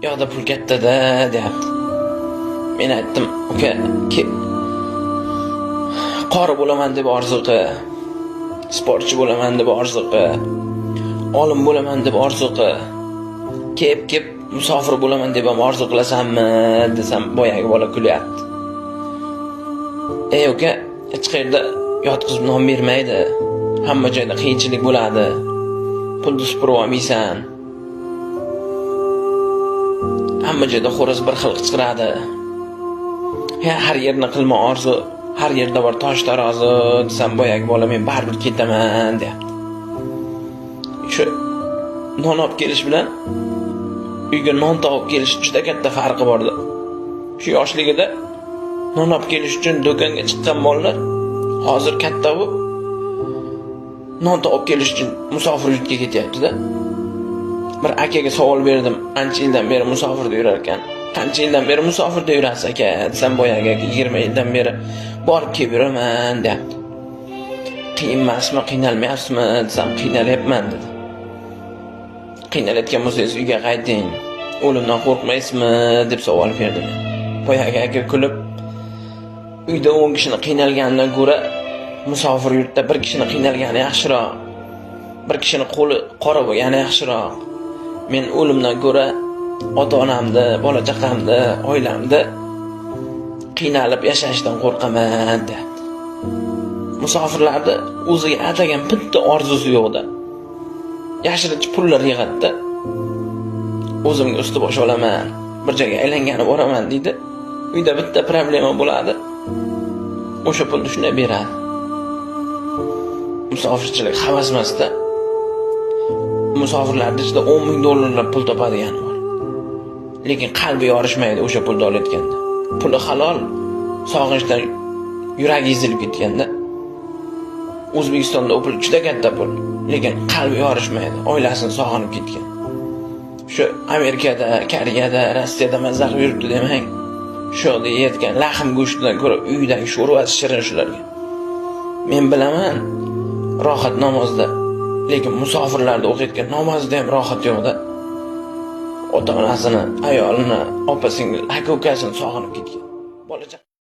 yoqda pul katta-da, deyapti. Men aytdim, "Uka, qori bo'laman deb orzu qil, sportchi bo'laman deb orzu qil, olim bo'laman deb orzu qil, kelib musofir bo'laman deb ham orzu qilasanmi?" desam, boyagi bola kulyapti. "Ey uka, hech qayerda yotqizib non bermaydi. Hamma joyda qiyinchilik bo'ladi. Pulni supurib olmaysan. Hamma joyda xo'roz bir xil qichqiradi. Har yerni qilma orzu, har yerda bor tosh tarozi" desam, boyagi bola "Men baribir ketaman" deyapti. Shu non olib kelish bilan uyga non topib kelish juda katta farqi bordi. Shu yoshligida non olib kelish uchun do'konga chiqqan bolalar hozir katta bo'lib non topib kelish uchun musofir yurtga ketyapti-da. Bir akaga savol berdim, "Qancha yildan beri musofirda yurar ekan?" "Qancha yildan beri musofirda yurasiz aka?" desam, boyagi aka 20 yildan beri borib kelib yuraman, deyapti. "Qiyin emasmi, qiynalmayapsizmi?" desam, "Qiynalyapman" dedi. "Qiynalayotgan bo'lsangiz uyga qayting. O'limdan qo'rqmaysizmi?" deb savol berdim. Boyagi aka kulib, "Uyda 10 kishini qiynalganidan ko'ra musofir yurtda bir kishini qiynalgani yaxshiroq. Bir kishini qo'li qora bo'lgani yaxshiroq. Men o'limdan ko'ra ota-onamni, bola-chaqamni, oilamni qiynalib yashashdan qo'rqaman" dedi. Musofirlarda o'ziga atagan bitta orzusi yo'qda. Yashirincha pullar yig'adi-da. "O'zimga usti bosh olaman, bir joyga aylanganib boraman" deydi. Uyda bitta problema bo'ladi. O'sha pulni shunday beradi. Musofirchilik havas emasda. Musofirlarning ichida 10 ming dollarlab pul topadigan bor. Lekin qalbi yorishmaydi o'sha pulni olayotganda. Puli halol, sog'inchdan yuragi ezilib ketganda. O'zbekistonda pul juda katta pul, lekin qalbi yorishmaydi, oilasini sog'inib ketgan. Shu Amerikada, Koreyada, Rossiyada mazza qilib yuribdi demang. Shu yerda yeyotgan lahm go'shtidan ko'ra uydagi sho'rva shirin shularga. Men bilaman rohat namozda, lekin musofirlarda o'qiyotgan namozda ham rohat yo'qda. Ota-onasini, ayolini, opa-singil, aka-ukasini sog'inib ketgan. Bola